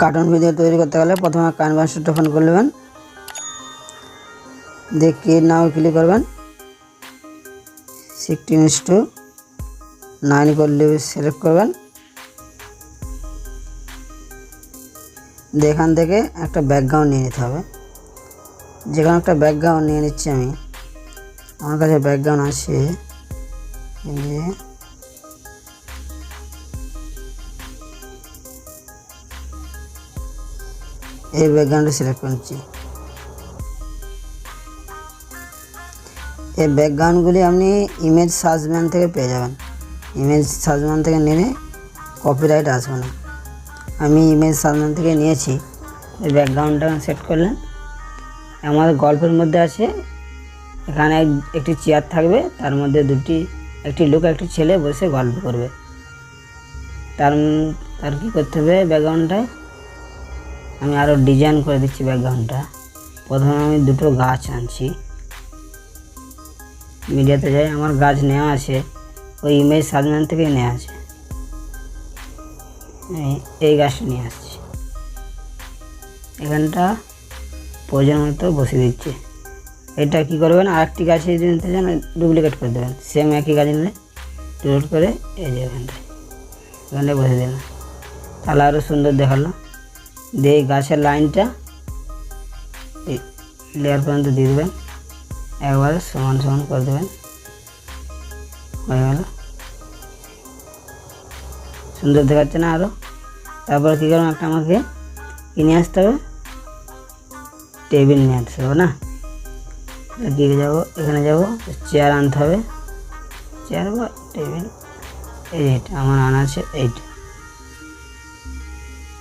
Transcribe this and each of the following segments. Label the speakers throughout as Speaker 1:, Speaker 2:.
Speaker 1: Cartoon video তৈরি করতে গেলে প্রথমে ক্যানভাসটা ওপেন করে নেবেন, দিয়ে ক্রিয়েট নাও ক্লিক করবেন, 16:9 করলে সিলেক্ট করবেন। এখান থেকে একটা ব্যাকগ্রাউন্ড নিয়ে নিতে হবে, যেখানে একটা ব্যাকগ্রাউন্ড নিয়ে নিচ্ছি আমি। আমার কাছে ব্যাকগ্রাউন্ড আছে, এই ব্যাকগ্রাউন্ডটা সিলেক্ট করছি। এই ব্যাকগ্রাউন্ডগুলি আপনি ইমেজ সার্চম্যান থেকে পেয়ে যাবেন। ইমেজ সার্চম্যান থেকে নিলে কপিরাইট আসবে না। আমি ইমেজ সার্চম্যান থেকে নিয়েছি। এই ব্যাকগ্রাউন্ডটা সেট করলেন। আমাদের গল্পের মধ্যে আছে, এখানে একটি চেয়ার থাকবে, তার মধ্যে একটি লোক একটি ছেলে বসে গল্প করবে। তার কী করতে হবে, ব্যাকগ্রাউন্ডটায় আমি আরও ডিজাইন করে দিচ্ছি। ব্যাকগ্রাউন্ডটা প্রথমে আমি দুটো গাছ আনছি, মিডিয়াতে যাই, আমার গাছ নেওয়া আছে, ওই ইমেজ সার্চম্যান থেকে নেওয়া আছে। এই গাছটা নিয়ে আসছি, এখানটা প্রয়োজন মতো বসিয়ে দিচ্ছি। এটা কী করবেন, আরেকটি গাছে যদি নিতে চান ডুপ্লিকেট করে দেবেন। সেম একই গাছ নিলে ডুপ্লিকেট করে এই যে এখানটায় বসে দিলাম, তাহলে আরও সুন্দর দেখালো। দিয়ে এই গাছের লাইনটা এই লেয়ার পর্যন্ত দিয়ে দেবেন, একবারে সমান সমান করে দেবেন, হয়ে গেল। সুন্দর দেখাচ্ছে না আরও? তারপর কী করবেন, একটা আমাকে কিনে আসতে হবে, টেবিল নিয়ে আসতে হবে না? গিয়ে যাবো, এখানে যাব, চেয়ার আনতে হবে, চেয়ার বা টেবিল, এইটা আমার আনা আছে।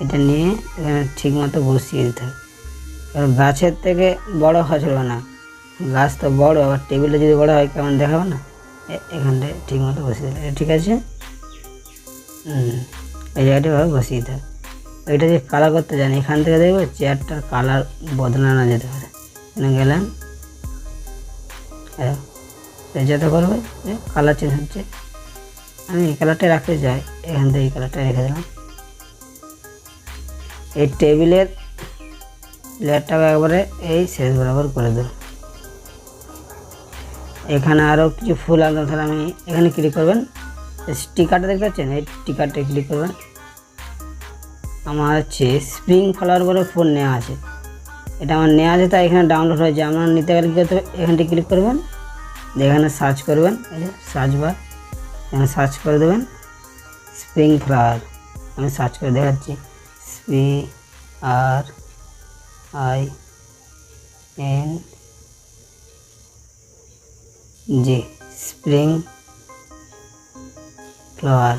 Speaker 1: এটা নিয়ে এখানে ঠিক মতো বসিয়ে দিতে হবে। এবার গাছের থেকে বড় হওয়া চলবে না, গাছ তো বড়, আবার টেবিলটা যদি বড় হয় কেমন দেখাবে না? এখানটায় ঠিক মতো বসিয়ে দিলে ঠিক আছে। এই জায়গাটা ভাবে বসিয়ে দিতে হবে। ওইটা যে কালার করতে যান, এখান থেকে দেখবে চেয়ারটার কালার বদলানো যেতে পারে। এখানে গেলেন, যেতে করবে যে কালার চেঞ্জ হচ্ছে, আমি এই কালারটাই রাখতে চাই, এখান থেকে এই কালারটা রেখে দিলাম। এই টেবিলের লেয়ারটাকে একবারে এই শেষ বরাবর করে দেব। এখানে আরও কিছু ফুল আনতে, তাহলে আমি এখানে ক্লিক করবেন, স্টিকারটা দেখতে পাচ্ছেন, এই স্টিকারটা ক্লিক করবেন। আমার হচ্ছে স্প্রিং ফ্লাওয়ার বলে ফোন নেওয়া আছে, এটা আমার নেওয়া আছে, তাই এখানে ডাউনলোড হয়েছে। আপনারা নিতে গেলে কী করতে হবে, এখানটি ক্লিক করবেন, এখানে সার্চ করবেন, এই যে সার্চ বার, এখানে সার্চ করে দেবেন স্প্রিং ফ্লাওয়ার। আমি সার্চ করে দেখাচ্ছি, SPRING spring flower,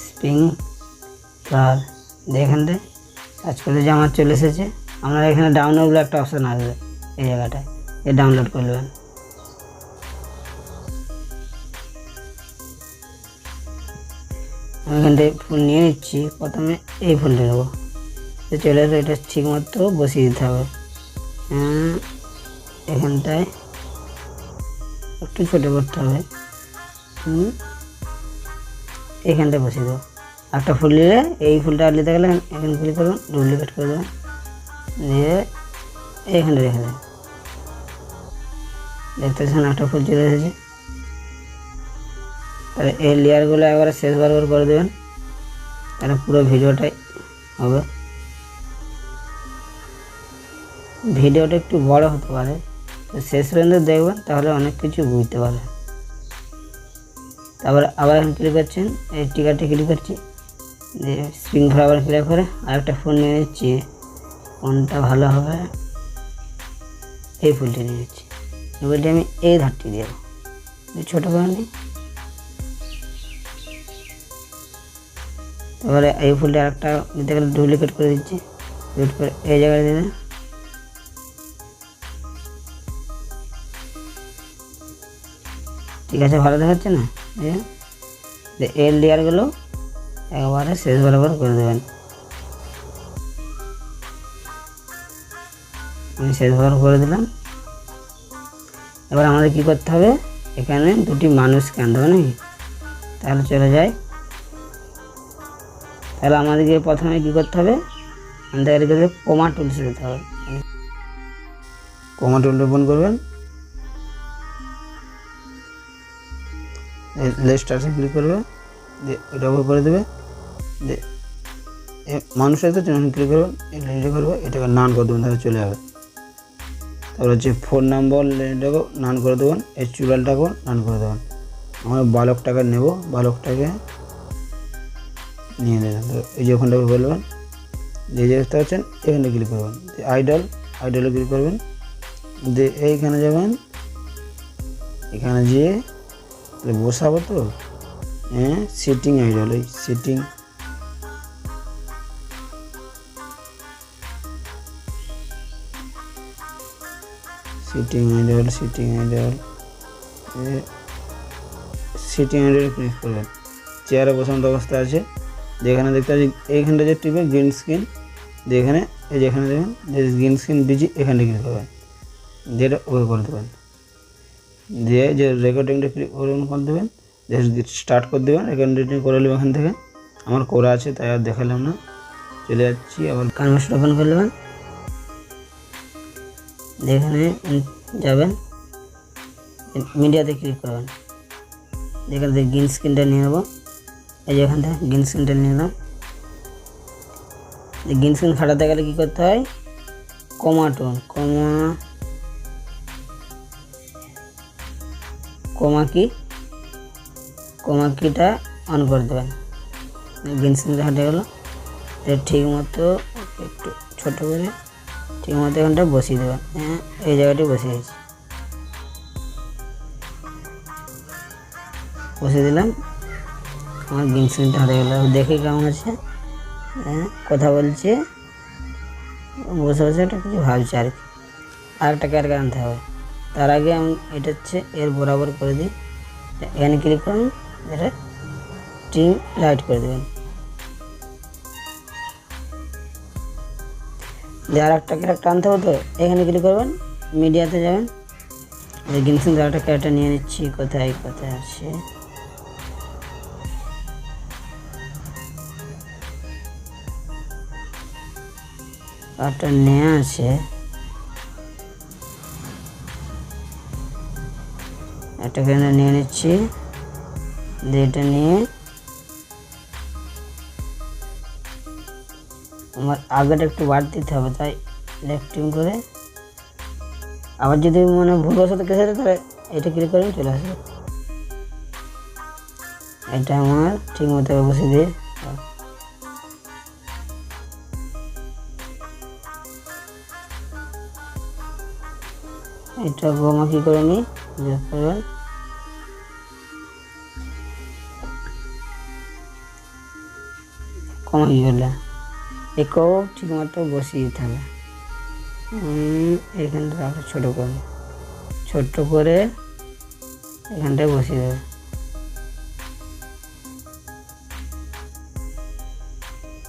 Speaker 1: spring flower. এখানটায় সার্চ করলে যে আমার চলে এসেছে। আপনার এখানে ডাউনলোড বলে একটা অপশান আসবে, এই জায়গাটায় এই ডাউনলোড করে নেবেন। আমি এখান থেকে ফুল নিয়ে নিচ্ছি, প্রথমে এই ফুলটা নেবো, চলে আসবে, এটা ঠিক মতো বসিয়ে দিতে হবে। এখানটায় একটু ছোটো করতে হবে, এইখানটায় বসিয়ে দেবো। একটা ফুল নিলে এই ফুলটা নিতে গেলে এখানে ক্লিক করবেন, ডুপ্লিকেট করে দেবেন, দিয়ে এইখানটা রেখে দেবেন। দেখতে পাচ্ছেন একটা ফুল চলে এসেছে। তাহলে এই লেয়ারগুলো একবারে শেষ বরাবর করে দেবেন, তাহলে পুরো ভিডিওটাই হবে। ভিডিওটা একটু বড় হতে পারে, তো শেষ পর্যন্ত দেখবেন, তাহলে অনেক কিছু বুঝতে পারবেন। তারপরে আবার এখন ক্লিক করছেন, এই টিকারটি ক্লিক করছি, দিয়ে স্প্রিং ফ্লাওয়ার ক্লিক করে আরেকটা ফুল নিয়ে নিচ্ছি। কোনটা ভালো হবে, এই ফুলটি নিয়ে নিচ্ছি। এই ফুলটি আমি এই ধারটি দিয়ে দেবো, ছোটো করে নিই। তারপরে এই ফুলটা আরেকটা নিতে গেলে ডুপ্লিকেট করে দিচ্ছি, ডুপ্লিকেট করে এই জায়গায় দিয়ে দেন। ঠিক আছে, ভালো দেখাচ্ছে না? এই লেয়ারগুলো একবারে শেষ বরাবর করে দেবেন। আমি শেষ বরাবর করে দিলাম। এবার আমাদের কি করতে হবে, এখানে দুটি মানুষকে আনতে হবে নাকি? তাহলে চলে যায়। তাহলে আমাদেরকে প্রথমে কী করতে হবে, আমাদেরকে কমা টুলস দিতে হবে। কমা টুল ওপেন করবেন, লেফট স্টার্সে ক্লিক করবে, দিয়ে এটা ওপর করে দেবে, দিয়ে মানুষের তো ক্লিক করবেন, এটা করবে, এটাকে নান করে দেবেন, তাহলে চলে যাবে। তারপর হচ্ছে 4 নম্বর এটাকেও নান করে দেবেন, এই চুড়ালটাকেও নান করে দেবেন। আমরা বালকটাকে নেব, বালকটাকে নিয়ে নেবেন। তো এই যে ওখানটাকে বলবেন, যে দেখতে পাচ্ছেন এখানে ক্লিক করবেন, আইডলে ক্লিক করবেন, দিয়ে এইখানে যাবেন, এখানে যেয়ে বসাবো তো সিটিং আইডল, এই সিটিং আইডল ক্লিক করবেন। চেয়ারে বসানো অবস্থা আছে, যেখানে দেখতে পাচ্ছি এইখানটা যে টিপে গ্রিন স্ক্রিন, দিয়ে এখানে এই যে এখানে দেখবেন যে গ্রিন স্ক্রিন বিজি, এখানে ক্লিক করবেন, যেটা ওকে করে দেবেন, দিয়ে যে রেকর্ডিংটা ক্লিক করে দেবেন, স্টার্ট করে দেবেন। রেকর্ডিং করে নেবেন এখান থেকে, আমার করা আছে তাই আর দেখালাম না। চলে যাচ্ছি, আবার কানভার্সটা ওপেন করে নেবেন, এখানে যাবেন, মিডিয়াতে ক্লিক করবেন, এখান থেকে গ্রিন স্ক্রিনটা নিয়ে নেবো, এই যে এখান থেকে গ্রিন স্ক্রিনটা নিয়ে নিলাম। গ্রিন স্ক্রিন ফাটাতে গেলে কী করতে হয়, কমা টোন, কমা কিটা অন করে দেবেন। গ্রিন স্ক্রিনটা হাটে গেল, ঠিক মতো একটু ছোটো করে ঠিক মতো এখানটা বসিয়ে দেবেন। এই জায়গাটি বসিয়েছি, বসিয়ে দিলাম, আমার গ্রিন স্ক্রিনটা হাটে গেল। দেখে কেমন আছে, কথা বলছে, বসে বসে একটা কিছু ভাবছে আর কি। আরেকটা ক্যারেক্টার আনতে হবে, তার আগে আমি এটা হচ্ছে এর বরাবর করে দিই, এখানে ক্লিক করুন, এটা ট্রিম রাইট করে দেবেন। দিয়ে আর একটা ক্যারেক্টার আনতে হবে, তো এখানে ক্লিক করবেন, মিডিয়াতে যাবেন, গ্রিন স্ক্রিন আর একটা ক্যারেক্টার নিয়ে নিচ্ছি, কোথায় আছে, একটা নিয়ে আছে, একটা ক্যারেক্টার নিয়ে নিচ্ছি, দিয়ে এটা নিয়ে আমার আগেটা একটু বাড় দিতে হবে, তাই লেফটিং করে আবার যদি মানে ভুলবশত কেসে যায় তাহলে এটা ক্লিক করে চলে আসবে। এটা আমার ঠিক মতো বসে দিয়ে এটা গোমা কি করে নিই, করবেন, কমা কি করলে একেও ঠিক মতো বসিয়ে দিতে হবে। এখানটা ছোটো করে এখানটায় বসিয়ে দেবে,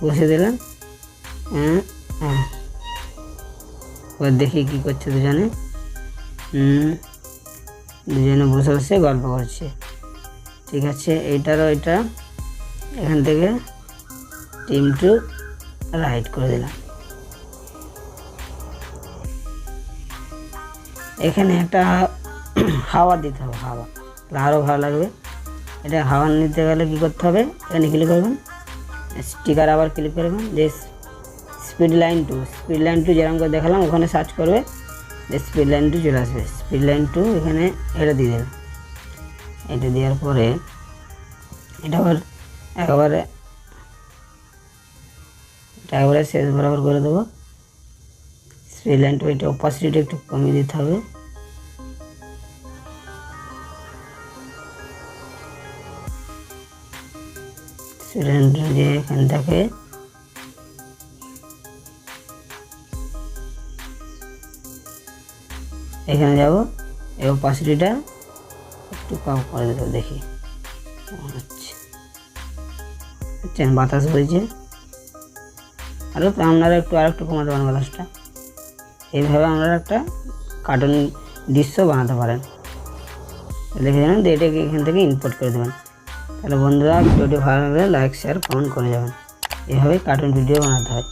Speaker 1: বসিয়ে দিলাম। এবার দেখি কী করছে দুজনে, বসে বসে গল্প করছে। ঠিক আছে, এইটারও এটা এখান থেকে টিম টু রাইট করে দিলাম। এখানে একটা হাওয়া দিতে হবে, হাওয়া আরও ভালো লাগবে। এটা হাওয়া নিতে গেলে কী করতে হবে, এখানে ক্লিক করবেন, স্টিকার আবার ক্লিক করবেন, যে স্পিড লাইন টু যেরকম করে দেখালাম ওখানে সার্চ করবে, যে স্পিড লাইন টু চলে আসবে। স্পিড লাইন টু এখানে এটা দিয়ে দেবে, এটা দেওয়ার পরে এটা আবার একবারে শেষ বরাবর করে দেবো। স্পিড লাইন টু এটা অপাসিটিটা একটু কমিয়ে দিতে হবে, স্পিড লাইন টু যে এখানটাকে এখানে যাব, এই অপাসিটিটা একটু কম করে দেবো, দেখি আচ্ছা বাতাস হয়েছে। আরও আপনারা আরেকটু কমাতে পারেন বাতাসটা। এইভাবে আপনারা একটা কার্টুন দৃশ্য বানাতে পারেন। দেখে জানেন, এটাকে এখান থেকে ইম্পোর্ট করে দেবেন। তাহলে বন্ধুরা ভিডিওটি ভালো লাগলে লাইক শেয়ার কমেন্ট করে যাবেন। এভাবে কার্টুন ভিডিও বানাতে হয়।